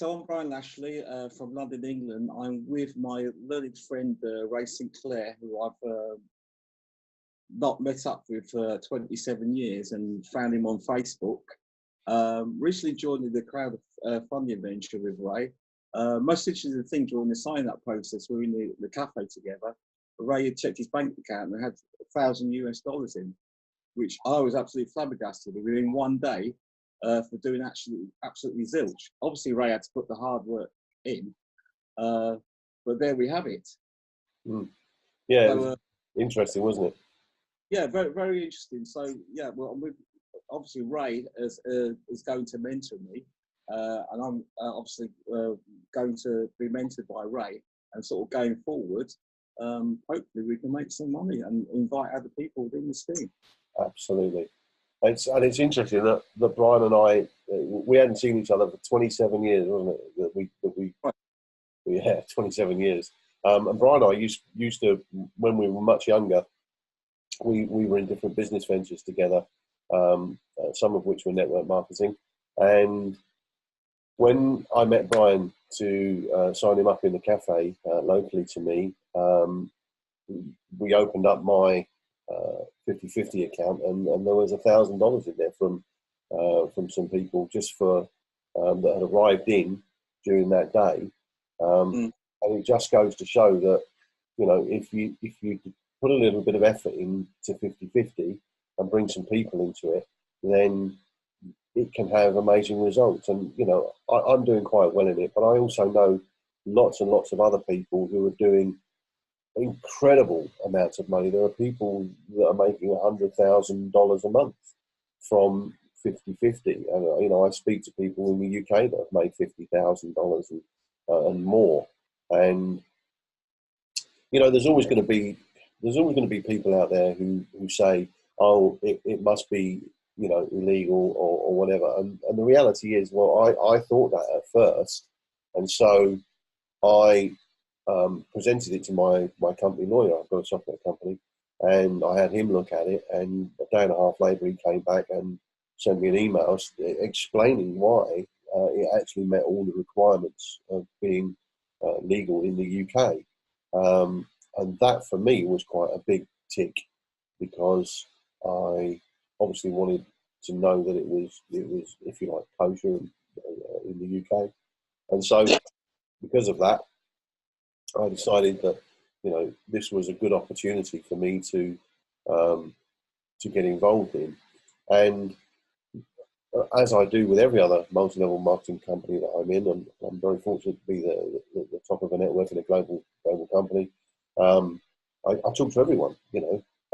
so I'm Brian Lashley from London, England. I'm with my learned friend, Ray St.Clair, who I've not met up with for 27 years and found him on Facebook. Recently joined the crowdfunding venture with Ray. Most interesting thing during the sign-up process, we were in the cafe together. Ray had checked his bank account and had $1,000 in, which I was absolutely flabbergasted within one day for doing absolutely zilch. Obviously, Ray had to put the hard work in, but there we have it. Mm. Yeah, so, it was interesting, wasn't it? Yeah, very, very interesting. So, yeah, well, obviously Ray is going to mentor me, and I'm obviously going to be mentored by Ray, and sort of going forward, hopefully we can make some money and invite other people within the scheme. Absolutely. It's interesting that Brian and I, we hadn't seen each other for 27 years, wasn't it? Yeah, 27 years. And Brian and I used to, when we were much younger, we were in different business ventures together, some of which were network marketing. And when I met Brian to sign him up in the cafe locally to me, we opened up my 50/50 account, and there was $1,000 in there from some people just for that had arrived in during that day, and it just goes to show that, you know, if you put a little bit of effort into 50/50 and bring some people into it, then it can have amazing results. And you know, I'm doing quite well in it, but I also know lots and lots of other people who are doing incredible amounts of money. There are people that are making $100,000 a month from 50/50, and you know, I speak to people in the UK that have made $50,000 and more. And you know, there's always going to be people out there who say, oh, it must be, you know, illegal or whatever. And the reality is, well, I thought that at first, and so I presented it to my company lawyer. I've got a software company, and I had him look at it, and a day and a half later he came back and sent me an email explaining why it actually met all the requirements of being legal in the UK. And that for me was quite a big tick, because I obviously wanted to know that it was, if you like, kosher in the UK. And so because of that, I decided that, you know, this was a good opportunity for me to get involved in. And as I do with every other multi-level marketing company that I'm in, and I'm very fortunate to be the top of a network in a global company. I talk to everyone, you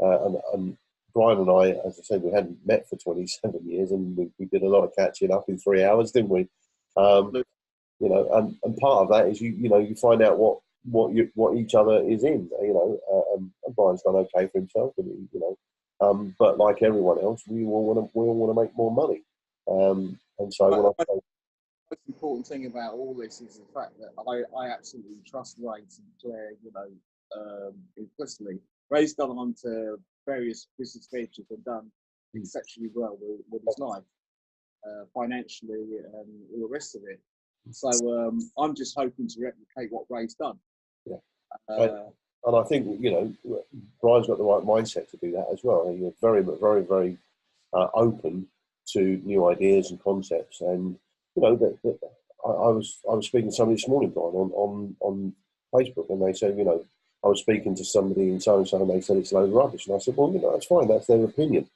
know, and Brian and I, as I said, we hadn't met for 27 years, and we did a lot of catching up in 3 hours, didn't we? You know, and part of that is you find out what each other is in, you know. And Brian's done okay for himself, and you know, but like everyone else, we all want to make more money. And so when I say, the most important thing about all this is the fact that I absolutely trust Ray St.Clair, you know, implicitly. Ray's gone on to various business ventures and done exceptionally well with his life, financially and all the rest of it. So I'm just hoping to replicate what Ray's done. Yeah. And I think, you know, Brian's got the right mindset to do that as well. You're very, very, very open to new ideas and concepts. And you know, I was speaking to somebody this morning, Brian, on Facebook, and they said, you know, I was speaking to somebody in so and so, and they said it's a load of rubbish. And I said, well, you know, that's fine. That's their opinion.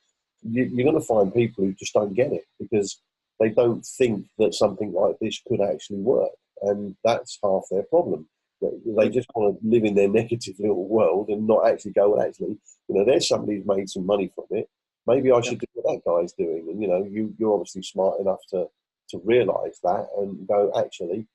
You're going to find people who just don't get it because they don't think that something like this could actually work, and that's half their problem. They just want to live in their negative little world and not actually go, well, actually, you know, there's somebody who's made some money from it. Maybe I should do what that guy's doing. And, you know, you're obviously smart enough to realise that and go, actually,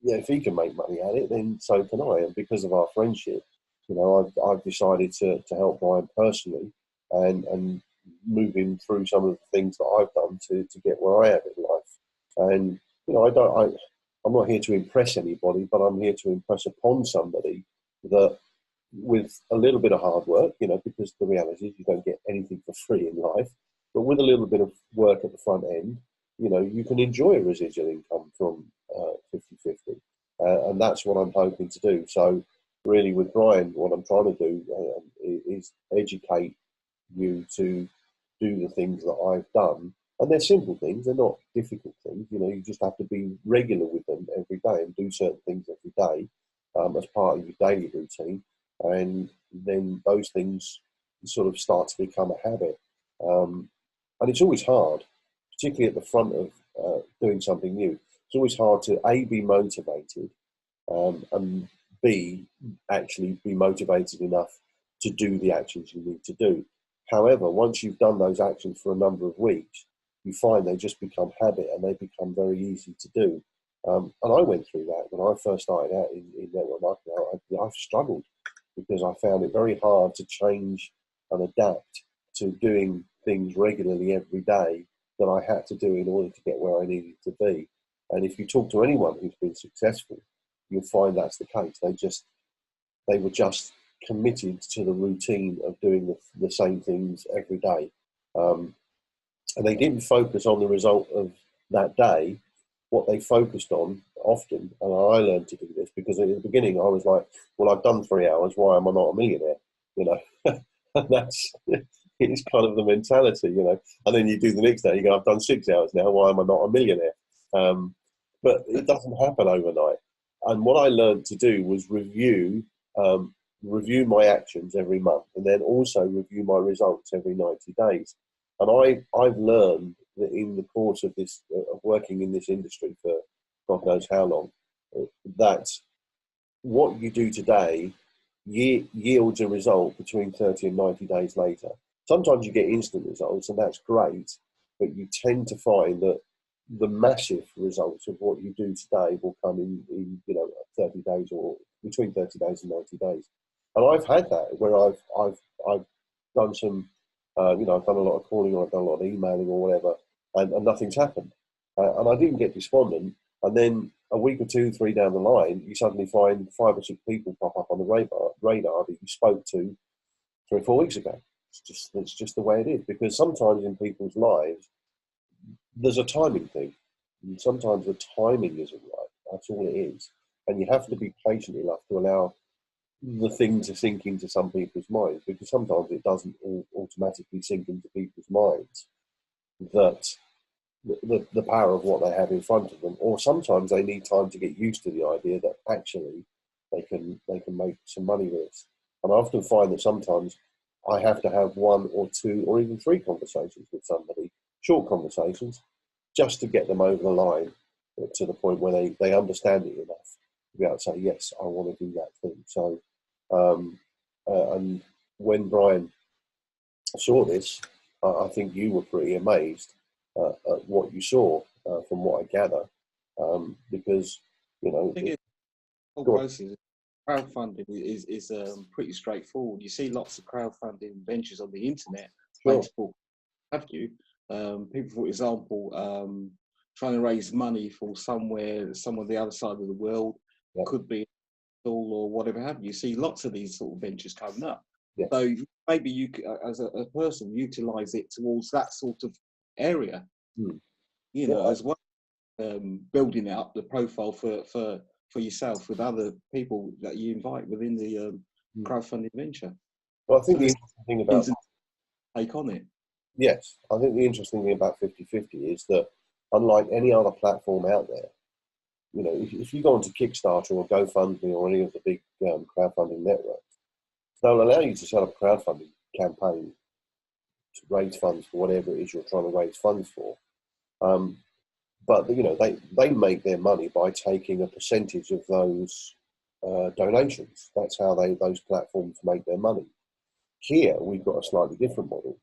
yeah, if he can make money at it, then so can I. And because of our friendship, you know, I've decided to help Brian personally and move him through some of the things that I've done to get where I am in life. And, you know, I'm not here to impress anybody, but I'm here to impress upon somebody that with a little bit of hard work, you know, because the reality is you don't get anything for free in life, but with a little bit of work at the front end, you know, you can enjoy a residual income from 50/50. And that's what I'm hoping to do. So really with Brian, what I'm trying to do is educate you to do the things that I've done. And they're simple things, they're not difficult things. You know, you just have to be regular with them every day and do certain things every day as part of your daily routine. And then those things sort of start to become a habit. And it's always hard, particularly at the front of doing something new. It's always hard to A, be motivated, and B, actually be motivated enough to do the actions you need to do. However, once you've done those actions for a number of weeks, you find they just become habit and they become very easy to do. And I went through that when I first started out in network marketing. I've struggled because I found it very hard to change and adapt to doing things regularly every day that I had to do in order to get where I needed to be. And if you talk to anyone who's been successful, you'll find that's the case. They were just committed to the routine of doing the same things every day. And they didn't focus on the result of that day. What they focused on often, and I learned to do this because in the beginning I was like, well, I've done 3 hours, why am I not a millionaire? You know, and that's, it's kind of the mentality, you know. And then you do the next day, you go, I've done 6 hours now, why am I not a millionaire? But it doesn't happen overnight. And what I learned to do was review my actions every month, and then also review my results every 90 days. And I've learned that in the course of this, of working in this industry for God knows how long, that what you do today yields a result between 30 and 90 days later. Sometimes you get instant results, and that's great, but you tend to find that the massive results of what you do today will come in 30 days or between 30 days and 90 days. And I've had that where I've done some, I've done a lot of calling, or I've done a lot of emailing or whatever, and nothing's happened. And I didn't get despondent. And then a week or 2, 3 down the line, you suddenly find 5 or 6 people pop up on the radar that you spoke to 3 or 4 weeks ago. It's just the way it is. Because sometimes in people's lives, there's a timing thing. And sometimes the timing isn't right. That's all it is. And you have to be patient enough to allow the thing to sink into some people's minds, because sometimes it doesn't automatically sink into people's minds that the power of what they have in front of them, or sometimes they need time to get used to the idea that actually they can make some money with it. And I often find that sometimes I have to have 1 or 2 or even 3 conversations with somebody, short conversations, just to get them over the line to the point where they understand it enough to be able to say, yes, I want to do that thing. So, and when Brian saw this, I think you were pretty amazed at what you saw from what I gather, because, you know, the whole process, crowdfunding is pretty straightforward. You see lots of crowdfunding ventures on the internet, sure. Facebook, have you? People, for example, trying to raise money for some on the other side of the world, could be all or whatever have you. You see lots of these sort of ventures coming up. Yeah. So maybe you, as a person, utilize it towards that sort of area, as well, building up the profile for yourself with other people that you invite within the crowdfunding venture. Well, I think the interesting thing about take on it. Yes, I think the interesting thing about 50/50 is that, unlike any other platform out there, you know, if you go onto Kickstarter or GoFundMe or any of the big crowdfunding networks, they'll allow you to set up a crowdfunding campaign to raise funds for whatever it is you're trying to raise funds for. But you know, they make their money by taking a percentage of those donations. That's how those platforms make their money. Here, we've got a slightly different model.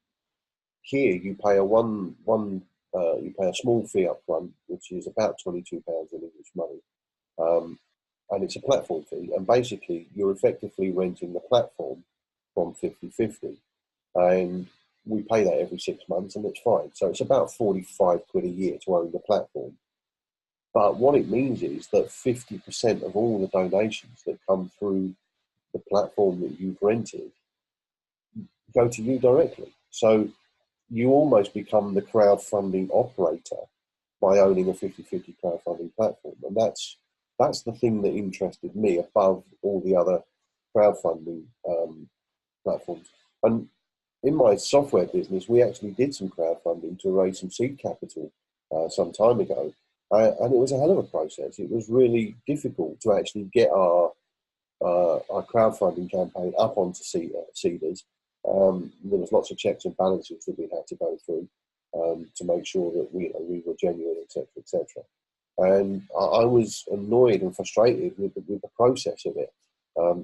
Here, you pay you pay a small fee up front, which is about £22 in English money, and it's a platform fee. And basically, you're effectively renting the platform from 50/50, and we pay that every 6 months, and it's fine. So it's about 45 quid a year to own the platform. But what it means is that 50% of all the donations that come through the platform that you've rented go to you directly. So you almost become the crowdfunding operator by owning a 50/50 crowdfunding platform. And that's the thing that interested me above all the other crowdfunding platforms. And in my software business, we actually did some crowdfunding to raise some seed capital some time ago. And it was a hell of a process. It was really difficult to actually get our crowdfunding campaign up onto Seeders. There was lots of checks and balances that we had to go through to make sure that we were genuine, etc., etc. And I was annoyed and frustrated with the process of it.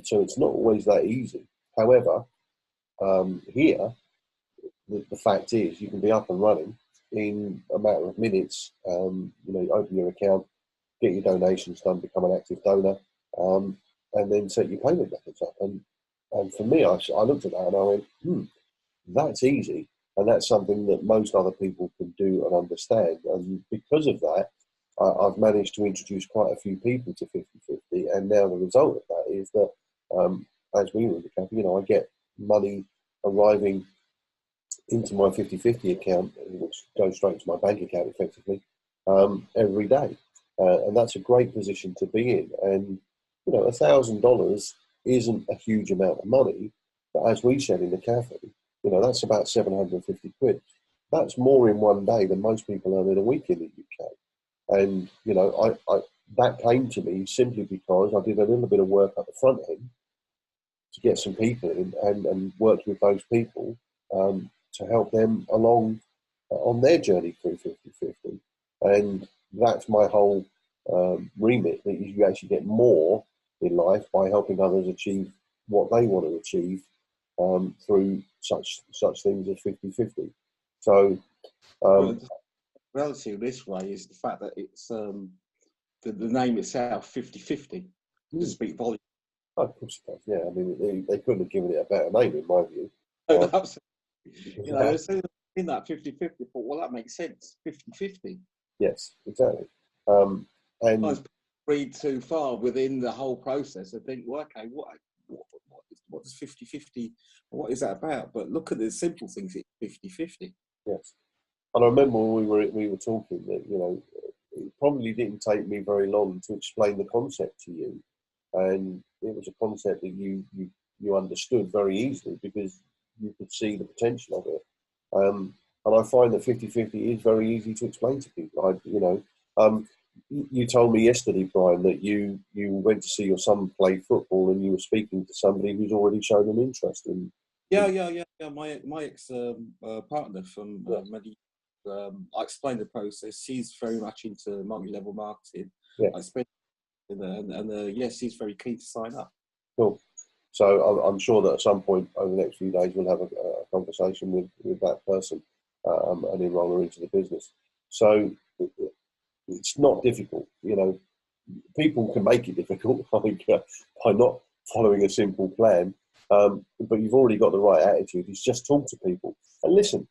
So it's not always that easy. However, here, the fact is you can be up and running in a matter of minutes. Open your account, get your donations done, become an active donor, and then set your payment methods up. And for me, I looked at that and I went, that's easy. And that's something that most other people can do and understand. And because of that, I've managed to introduce quite a few people to 50/50. And now the result of that is that, as we were in the company, I get money arriving into my 50/50 account, which goes straight to my bank account effectively, every day. And that's a great position to be in. And, $1,000 isn't a huge amount of money, but as we said in the cafe, that's about 750 quid. That's more in one day than most people earn in a week in the UK. And, that came to me simply because I did a little bit of work at the front end to get some people in and worked with those people to help them along on their journey through 50/50. And that's my whole remit, that you actually get more in life by helping others achieve what they want to achieve through such things as 50/50. So The reality of this way is the fact that it's the name itself, 50/50, to speak volume. Oh, of course it does, yeah. I mean, they couldn't have given it a better name, in my view. Absolutely. As soon as in that 50/50, thought, well, that makes sense, 50/50. Yes, exactly. And I read too far within the whole process and think, well, okay, what is 50/50? What is that about? But look at the simple things, it's 50/50. yes. And I remember when we were talking that, it probably didn't take me very long to explain the concept to you. And it was a concept that you understood very easily because you could see the potential of it. And I find that 50/50 is very easy to explain to people. You told me yesterday, Brian, that you went to see your son play football and you were speaking to somebody who's already shown an interest in. Yeah. My ex partner from I explained the process. She's very much into multi-level marketing. Yeah. I spent and yes, she's very keen to sign up. Cool. So I'm sure that at some point over the next few days we'll have a conversation with that person and enroll her into the business. So it's not difficult. People can make it difficult by not following a simple plan. But you've already got the right attitude. It's just talk to people and listen.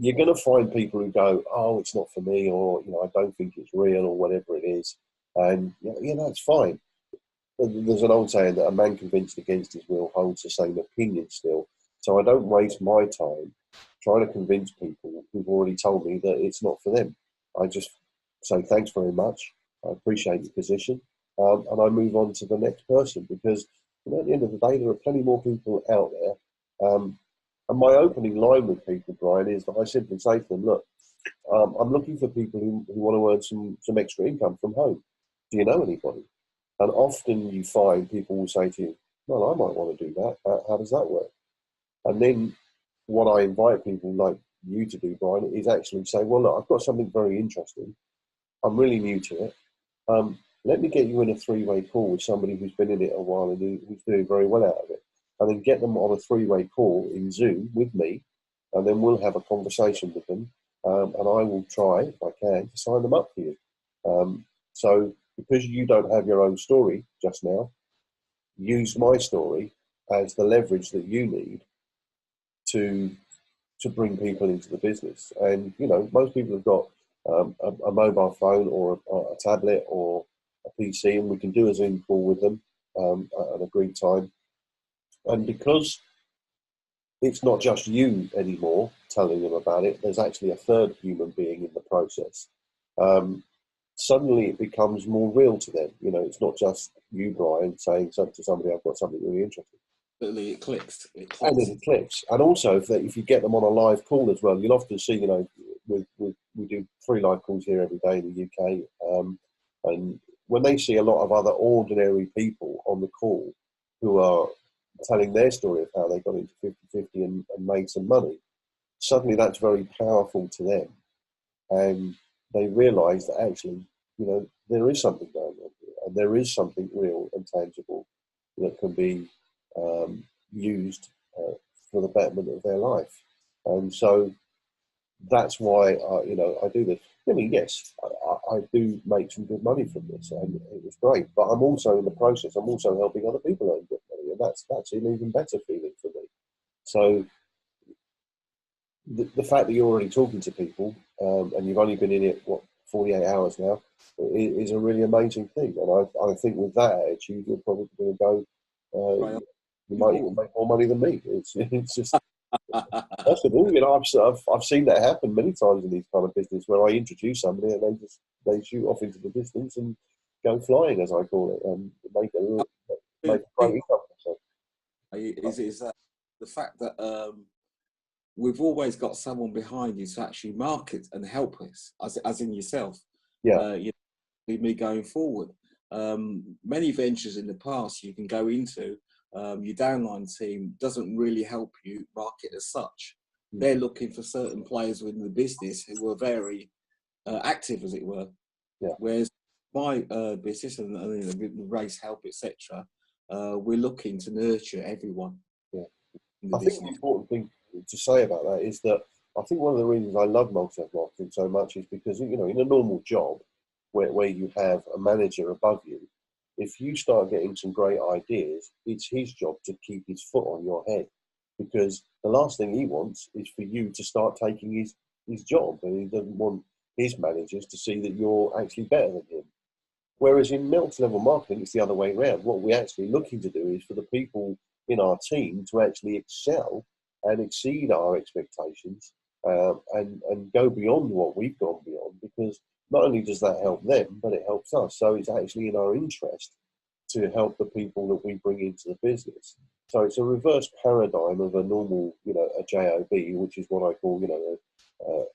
You're going to find people who go, oh, it's not for me, or I don't think it's real, or whatever it is, and it's fine. There's an old saying that a man convinced against his will holds the same opinion still. So I don't waste my time trying to convince people who've already told me that it's not for them. I just say thanks very much. I appreciate your position, and I move on to the next person because at the end of the day, there are plenty more people out there. And my opening line with people, Brian, is that I simply say to them, look, I'm looking for people who want to earn some extra income from home. Do you know anybody? And often you find people will say to you, well, I might want to do that. How does that work? And then what I invite people like you to do, Brian, is actually say, well, look, I've got something very interesting. I'm really new to it. Let me get you in a three-way call with somebody who's been in it a while and who's doing very well out of it. And then get them on a three-way call in Zoom with me, and then we'll have a conversation with them. And I will try, if I can, to sign them up for you. So because you don't have your own story just now, use my story as the leverage that you need to bring people into the business. And, most people have got a mobile phone or a tablet or a PC, and we can do a Zoom call with them at an agreed time. And because it's not just you anymore telling them about it, there's actually a third human being in the process. suddenly it becomes more real to them. You know, it's not just you, Brian, saying something to somebody, I've got something really interesting. Literally, it clicks. It clicks. And then it clicks. And also, if you get them on a live call as well, you'll often see, you know, we do 3 live calls here every day in the UK. And when they see a lot of other ordinary people on the call who are telling their story of how they got into 50-50 and made some money, suddenly that's very powerful to them. And they realise that actually, you know, there is something going on here, and there is something real and tangible that can be used for the betterment of their life. And so that's why you know, I do this. I mean, yes, I do make some good money from this, and it was great. But I'm also in the process. I'm also helping other people earn good money, and that's an even better feeling for me. So the fact that you're already talking to people and you've only been in it 48 hours now is a really amazing thing. And I think with that attitude, you're probably going to go. Right. You might even make more money than me. It's just possible. You know, I've seen that happen many times in these kind of business where I introduce somebody and they shoot off into the distance and go flying, as I call it, and make a great income. So. Is that the fact that we've always got someone behind you to actually market and help us, as in yourself. Yeah. You know, me going forward. Many ventures in the past you can go into, your downline team doesn't really help you market as such. They're looking for certain players within the business who are very active, as it were. Yeah. Whereas my business and the race help, etc., we're looking to nurture everyone. Yeah. I think the important thing to say about that is that I think one of the reasons I love multi-level marketing so much is because, you know, in a normal job where you have a manager above you, if you start getting some great ideas, it's his job to keep his foot on your head, because the last thing he wants is for you to start taking his job, and he doesn't want his managers to see that you're actually better than him. Whereas in multi-level marketing, it's the other way around. What we're actually looking to do is for the people in our team to actually excel and exceed our expectations and go beyond what we've gone beyond, because not only does that help them, but it helps us. So it's actually in our interest to help the people that we bring into the business. So it's a reverse paradigm of a normal, you know, a JOB, which is what I call, you know,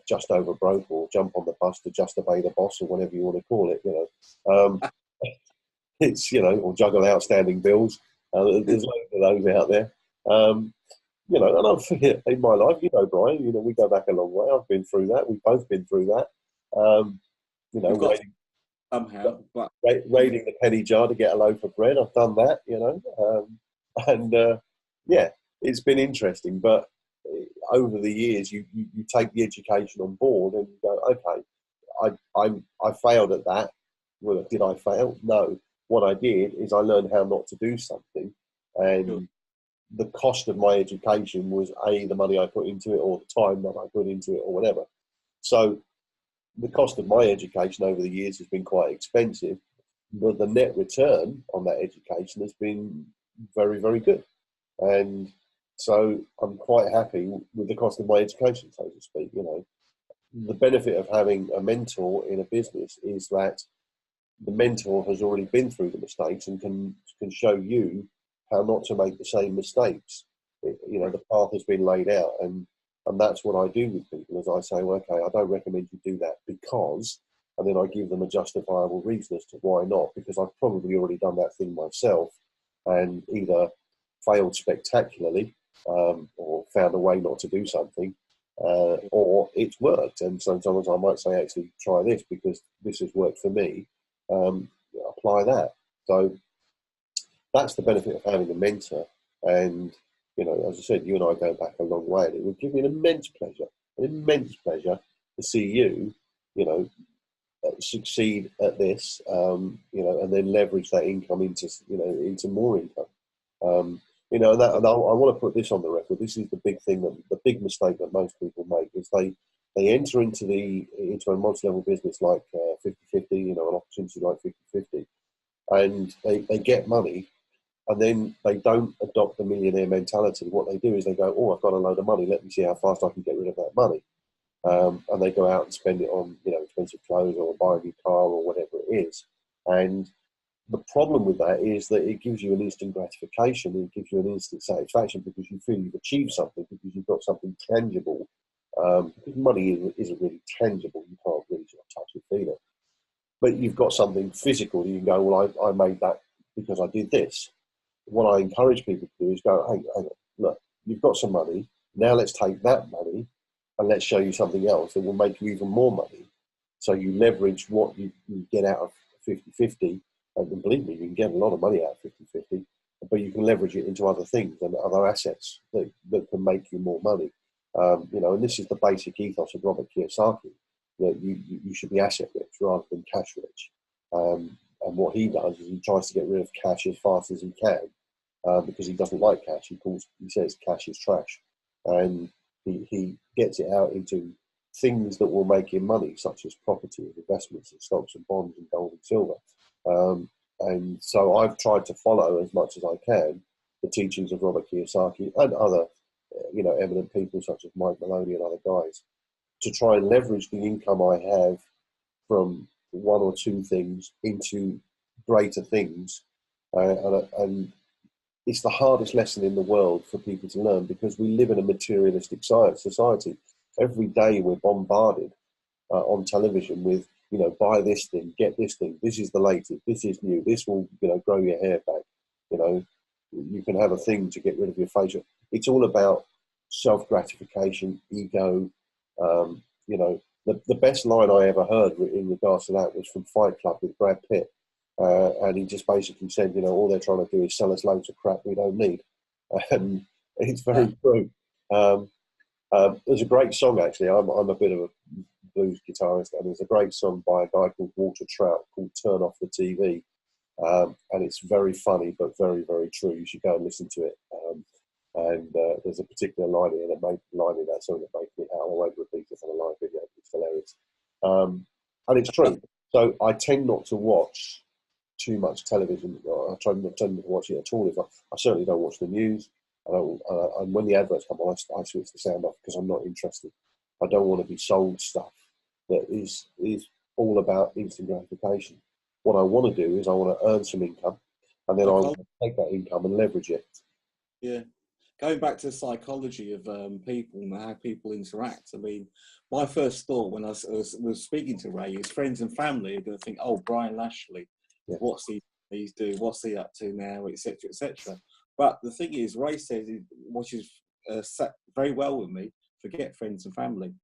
just over broke, or jump on the bus to just obey the boss, or whatever you want to call it, you know. It's, you know, or juggle outstanding bills. There's loads of those out there. You know, and I've, in my life, you know, Brian, you know, we go back a long way. I've been through that. We've both been through that. You know, somehow, but raiding the penny jar to get a loaf of bread. I've done that, you know, and yeah, it's been interesting. But over the years, you take the education on board and you go, okay, I failed at that. Well, did I fail? No. What I did is I learned how not to do something, and the cost of my education was the money I put into it, or the time that I put into it, or whatever. So the cost of my education over the years has been quite expensive, but the net return on that education has been very, very good. And so I'm quite happy with the cost of my education, so to speak. You know, the benefit of having a mentor in a business is that the mentor has already been through the mistakes and can show you how not to make the same mistakes. You know, the path has been laid out, and that's what I do with people. Is I say, well, okay, I don't recommend you do that because, and then I give them a justifiable reason as to why not, because I've probably already done that thing myself and either failed spectacularly or found a way not to do something, or it's worked. And sometimes I might say, actually, try this because this has worked for me. Apply that. So that's the benefit of having a mentor. And, you know, as I said, you and I go back a long way, and it would give me an immense pleasure to see you, you know, succeed at this, you know, and then leverage that income into, you know, into more income. You know, and I want to put this on the record. This is the big thing, that the big mistake that most people make is they enter into a multi-level business like 50-50, you know, an opportunity like 50-50, and they get money, and then they don't adopt the millionaire mentality. What they do is they go, oh, I've got a load of money, let me see how fast I can get rid of that money. and they go out and spend it on, expensive clothes or buy a new car or whatever it is. And the problem with that is that it gives you an instant gratification. It gives you an instant satisfaction because you feel you've achieved something, because you've got something tangible. Because money isn't really tangible. You can't really sort of touch and feel it. But you've got something physical. You can go, well, I made that because I did this. What I encourage people to do is go, hey, hang on, look, you've got some money. Now let's take that money and let's show you something else that will make you even more money. So you leverage what you get out of 50-50. And believe me, you can get a lot of money out of 50-50, but you can leverage it into other things and other assets that can make you more money. And this is the basic ethos of Robert Kiyosaki, that you should be asset rich rather than cash rich. And what he does is he tries to get rid of cash as fast as he can, because he doesn't like cash. He says cash is trash, and he gets it out into things that will make him money, such as property, investments, and stocks and bonds, and gold and silver. And so I've tried to follow as much as I can the teachings of Robert Kiyosaki and other, eminent people such as Mike Maloney and other guys, to try and leverage the income I have from one or two things into greater things. And it's the hardest lesson in the world for people to learn, because we live in a materialistic society. Every day we're bombarded on television with, buy this thing, get this thing, this is the latest, this is new, this will, grow your hair back, you can have a thing to get rid of your facial. It's all about self-gratification, ego. The best line I ever heard in regards to that was from Fight Club with Brad Pitt. And he just basically said, all they're trying to do is sell us loads of crap we don't need. And it's very true. There's a great song, actually. I'm a bit of a blues guitarist, and there's a great song by a guy called Walter Trout called Turn Off the TV. And it's very funny, but very, very true. You should go and listen to it. And there's a particular line in that song that makes me howl. I won't repeat it on a live video. It's hilarious. And it's true. So I tend not to watch too much television. I try not to watch it at all. I certainly don't watch the news. And when the adverts come on, I switch the sound off because I'm not interested. I don't want to be sold stuff that is all about instant gratification. What I want to do is I want to earn some income, and then I want to take that income and leverage it. Yeah. Going back to the psychology of people and how people interact. I mean, my first thought when I was speaking to Ray is friends and family are going to think, oh, Brian Lashley, what's he's doing, what's he up to now, etc., etc. But the thing is, Ray says, which is sat very well with me, forget friends and family.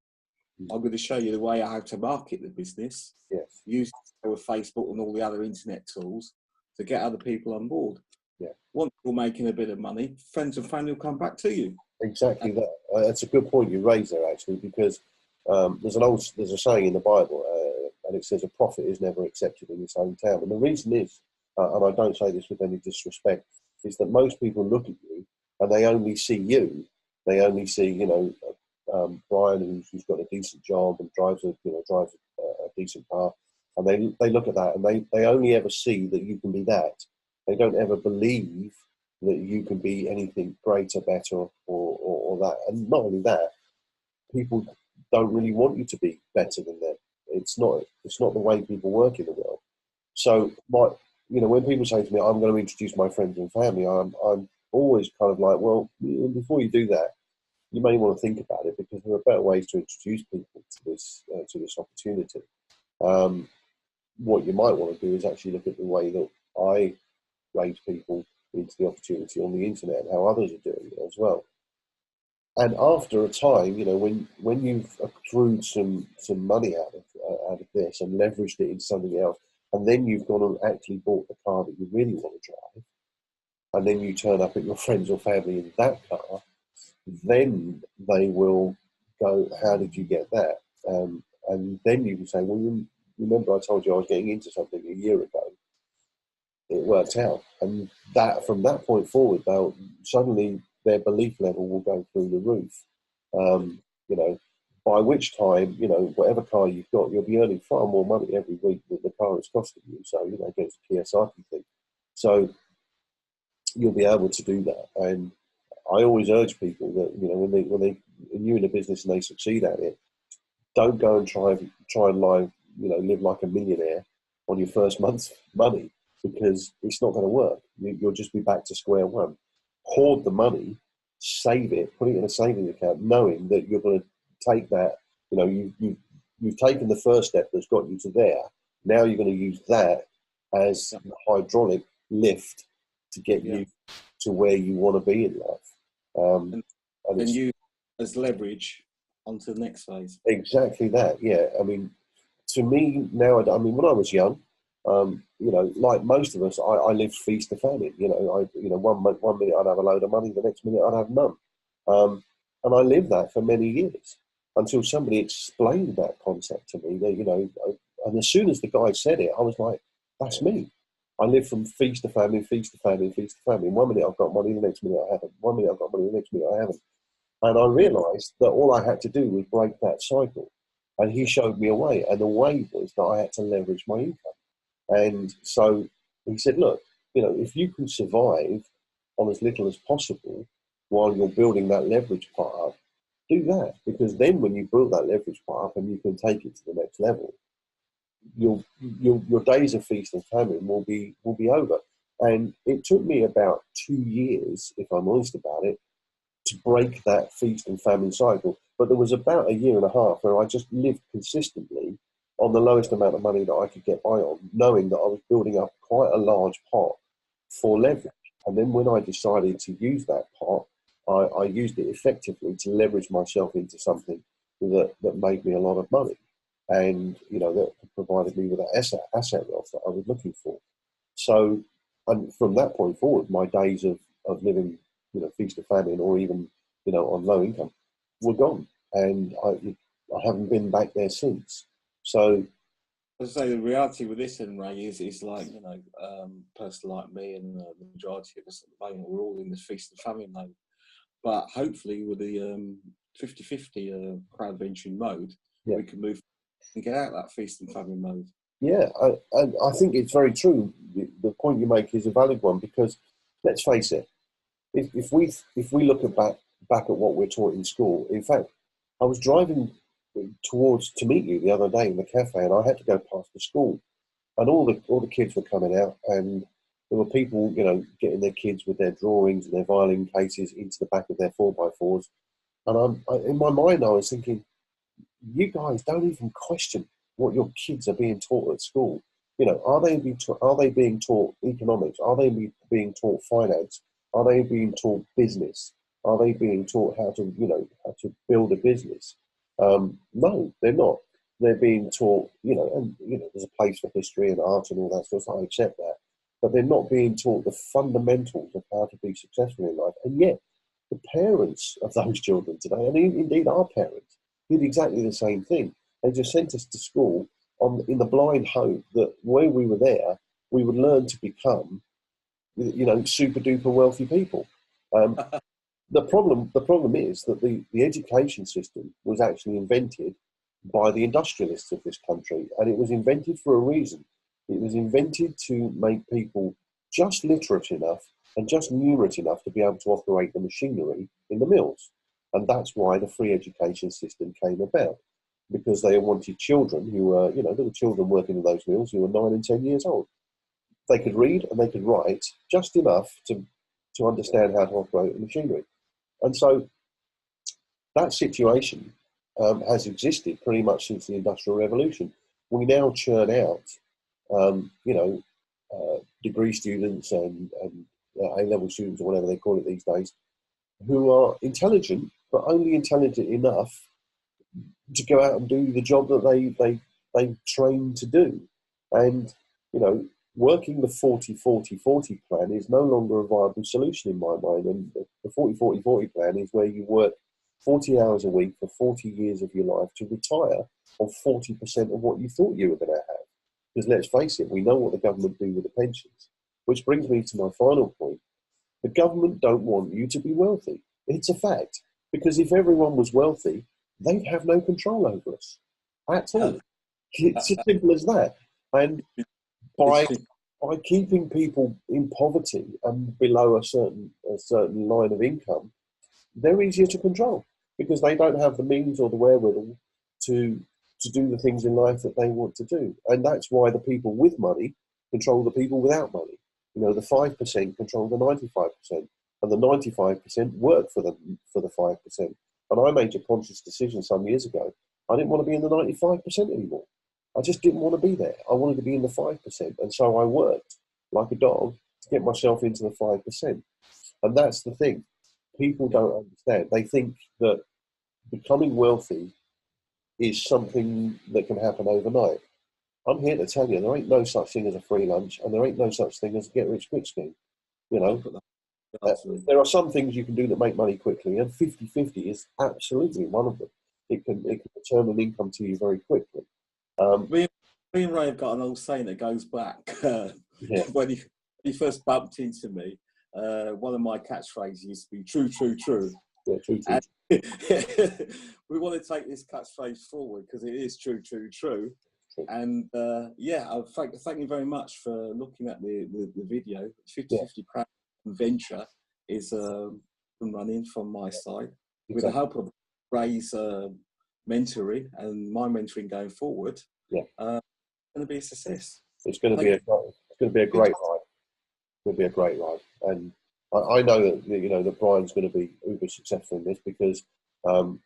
I'm going to show you the way I have to market the business. Yes. Use with Facebook and all the other internet tools to get other people on board. Yeah. Once you're making a bit of money, friends and family will come back to you. Exactly that. That's a good point you raised there, actually, because there's a saying in the Bible, and it says a prophet is never accepted in his hometown. And the reason is, and I don't say this with any disrespect, is that most people look at you and they only see you. They only see, Brian, who's got a decent job and drives a decent car, and they look at that and they only ever see that you can be that. They don't ever believe that you can be anything greater, better, or that. And not only that, people don't really want you to be better than them. It's not the way people work in the world. So, when people say to me, I'm going to introduce my friends and family, I'm always kind of like, well, before you do that, you may want to think about it, because there are better ways to introduce people to this opportunity. What you might want to do is actually look at the way that I raise people into the opportunity on the internet and how others are doing it as well. And after a time, when you've accrued some money out of this and leveraged it in something else, and then you've gone and actually bought the car that you really want to drive, and then you turn up at your friends or family in that car, then they will go, how did you get that? And then you can say, well, remember I told you I was getting into something a year ago. It worked out. And that from that point forward, suddenly their belief level will go through the roof. By which time, whatever car you've got, you'll be earning far more money every week than the car is costing you. So, it's a Kiyosaki thing. So you'll be able to do that. And I always urge people that, when you're in a business and they succeed at it, don't go and try and live like a millionaire on your first month's money, because it's not going to work. You'll just be back to square one. Hoard the money, save it, put it in a savings account, knowing that you're going to take that. You've taken the first step that's got you to there. Now you're going to use that as the hydraulic lift to get you to where you want to be in life. And you as leverage onto the next phase. Exactly that. Yeah. I mean, to me now, when I was young, like most of us, I lived feast to famine. One minute I'd have a load of money, the next minute I'd have none. And I lived that for many years until somebody explained that concept to me. And as soon as the guy said it, I was like, that's me. I live from feast to famine, feast to famine, feast to famine. One minute I've got money, the next minute I haven't. One minute I've got money, the next minute I haven't. And I realised that all I had to do was break that cycle. And he showed me a way. And the way was that I had to leverage my income. And so he said, look, if you can survive on as little as possible while you're building that leverage part up, do that. Because then when you build that leverage part up and you can take it to the next level, your days of feast and famine will be over. And it took me about 2 years, if I'm honest about it, to break that feast and famine cycle. But there was about a year and a half where I just lived consistently on the lowest amount of money that I could get by on, knowing that I was building up quite a large pot for leverage. And then when I decided to use that pot, I used it effectively to leverage myself into something that made me a lot of money, and that provided me with that asset wealth that I was looking for. So, and from that point forward, my days of living, feast to famine, or even on low income, were gone, and I haven't been back there since. So, as I say, the reality with this, and Ray, is like a person like me and the majority of us at the moment, we're all in this feast and famine mode. But hopefully, with the 50-50 crowd venturing mode, we can move and get out of that feast and famine mode. Yeah, I think it's very true. The point you make is a valid one, because let's face it, if we look back at what we're taught in school. In fact, I was driving to meet you the other day in the cafe, and I had to go past the school, and all the kids were coming out, and there were people getting their kids with their drawings and their violin cases into the back of their 4x4s, and in my mind I was thinking, you guys don't even question what your kids are being taught at school. Are they being taught economics? Are they being taught finance? Are they being taught business? Are they being taught how to build a business? No, they're not. They're being taught, there's a place for history and art and all that stuff. I accept that, but they're not being taught the fundamentals of how to be successful in life. And yet, the parents of those children today, and indeed our parents, did exactly the same thing. They just sent us to school in the blind hope that when we were there, we would learn to become, super duper wealthy people. The problem is that the education system was actually invented by the industrialists of this country, and it was invented for a reason. It was invented to make people just literate enough and just numerate enough to be able to operate the machinery in the mills. And that's why the free education system came about, because they wanted children who were, there were children working in those mills who were 9 and 10 years old. They could read and they could write just enough to understand how to operate the machinery. And so that situation has existed pretty much since the Industrial Revolution. We now churn out, degree students and A-level students, or whatever they call it these days, who are intelligent, but only intelligent enough to go out and do the job that they train to do. And, working the 40-40-40 plan is no longer a viable solution in my mind. And the 40-40-40 plan is where you work 40 hours a week for 40 years of your life to retire on 40% of what you thought you were going to have. Because let's face it, we know what the government do with the pensions. Which brings me to my final point. The government don't want you to be wealthy. It's a fact. Because if everyone was wealthy, they'd have no control over us at all. It's as simple as that. And by keeping people in poverty and below a certain line of income, they're easier to control because they don't have the means or the wherewithal to do the things in life that they want to do. And that's why the people with money control the people without money. You know, the 5% control the 95%, and the 95% work for the 5%. And I made a conscious decision some years ago. I didn't want to be in the 95% anymore. I just didn't want to be there. I wanted to be in the 5%. And so I worked like a dog to get myself into the 5%. And that's the thing. People don't understand. They think that becoming wealthy is something that can happen overnight. I'm here to tell you, there ain't no such thing as a free lunch, and there ain't no such thing as a get-rich-quick scheme. You know, there are some things you can do that make money quickly, and 50-50 is absolutely one of them. It can return an income to you very quickly. Me and Ray have got an old saying that goes back when he first bumped into me. One of my catchphrases used to be "true, true, true." Yeah, true, true. We want to take this catchphrase forward because it is true, true, true. And thank you very much for looking at the video. 50-50 Crowd venture is running from my side with the help of Ray's mentoring and my mentoring going forward. It's going to be a success. It's going to be a great ride. It's going to be a great ride, and I know that that Brian's going to be uber successful in this because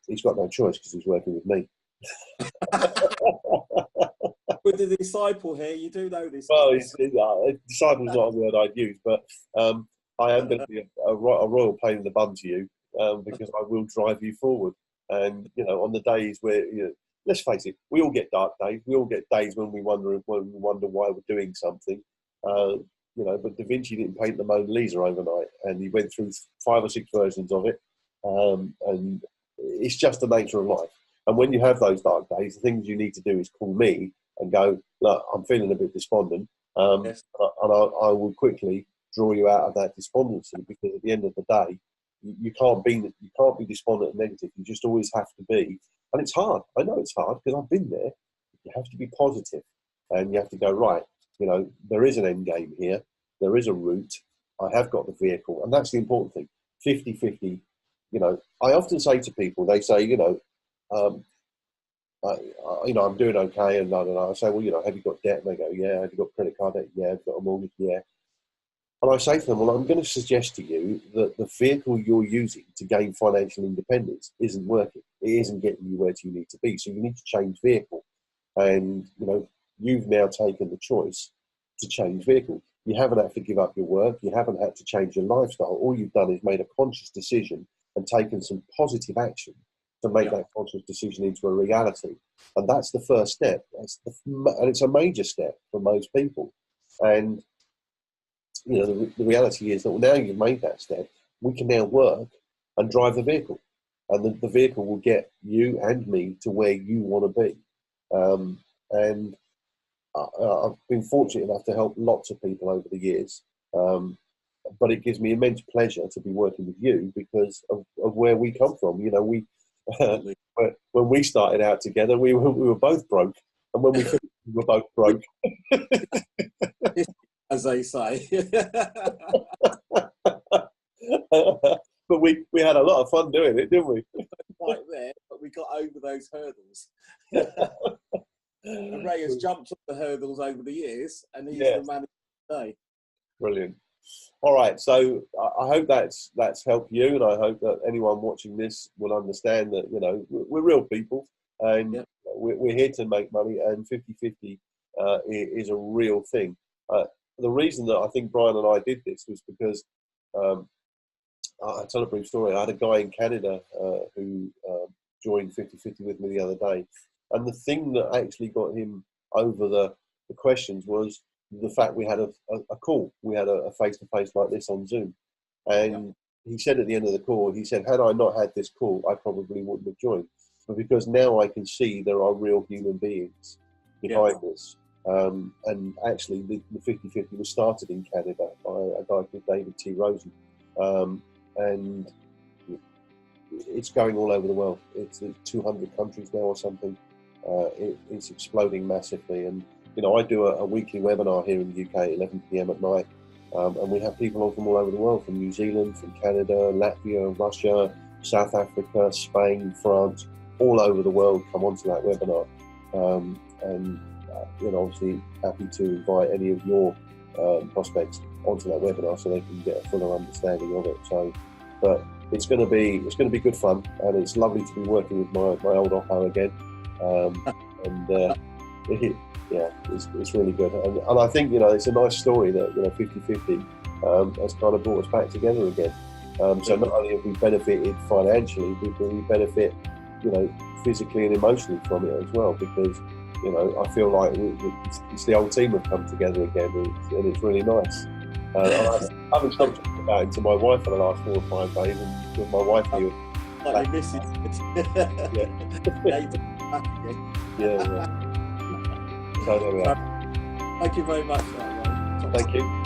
he's got no choice because he's working with me. With the disciple here, you do know this. Well, disciple's not a word I'd use, but I am going to be a royal pain in the bum to you because I will drive you forward. And on the days where let's face it, we all get dark days. We all get days when we wonder why we're doing something. But Da Vinci didn't paint the Mona Lisa overnight, and he went through 5 or 6 versions of it. And it's just the nature of life. And when you have those dark days, the things you need to do is call me and go, look, I'm feeling a bit despondent. And I will quickly draw you out of that despondency, because at the end of the day, you can't be despondent and negative. You just always have to be. And it's hard. I know it's hard because I've been there. You have to be positive, and you have to go, right, there is an end game here. There is a route. I have got the vehicle. And that's the important thing. 50-50. I often say to people, they say, I'm doing okay, and I say, well, have you got debt? And they go, yeah. Have you got credit card debt? Yeah. Have you got a mortgage? Yeah. And I say to them, well, I'm going to suggest to you that the vehicle you're using to gain financial independence isn't working. It isn't getting you where you need to be. So you need to change vehicle. And, you've now taken the choice to change vehicle. You haven't had to give up your work. You haven't had to change your lifestyle. All you've done is made a conscious decision and taken some positive action to make that conscious decision into a reality. And that's the first step. And it's a major step for most people. And, the reality is that now you've made that step, we can now work and drive the vehicle. And the vehicle will get you and me to where you want to be. And I've been fortunate enough to help lots of people over the years. But it gives me immense pleasure to be working with you because of where we come from. When we started out together, we were both broke. And when we finished, we were both broke. As they say. But we had a lot of fun doing it, didn't we? Quite there, but we got over those hurdles. And Ray has jumped up the hurdles over the years, and he's the man today. Brilliant. All right, so I hope that's helped you, and I hope that anyone watching this will understand that we're real people, and we're here to make money, and 50-50 is a real thing. The reason that I think Brian and I did this was because I'll tell a brief story. I had a guy in Canada who joined 50-50 with me the other day. And the thing that actually got him over the questions was the fact we had a call. We had a face-to-face like this on Zoom. And he said at the end of the call, he said, had I not had this call, I probably wouldn't have joined. But because now I can see there are real human beings behind this. And actually, the 50-50 was started in Canada by a guy called David T. Rosen. And it's going all over the world. It's 200 countries now or something. It's exploding massively. And, I do a weekly webinar here in the UK at 11 p.m. at night. And we have people on from all over the world, from New Zealand, from Canada, Latvia, Russia, South Africa, Spain, France. all over the world come onto that webinar. And obviously happy to invite any of your prospects onto that webinar so they can get a fuller understanding of it. So, but it's going to be good fun, and it's lovely to be working with my old oppo again. Yeah, it's really good, and I think it's a nice story that 50/50 has kind of brought us back together again. So not only have we benefited financially, we benefit physically and emotionally from it as well, because I feel like it's the old team have come together again, and it's really nice. I haven't stopped talking about it to my wife for the last 4 or 5 days, and with my wife here. Like you miss it. Yeah. So there we are. Thank you very much for that, mate. Thank you.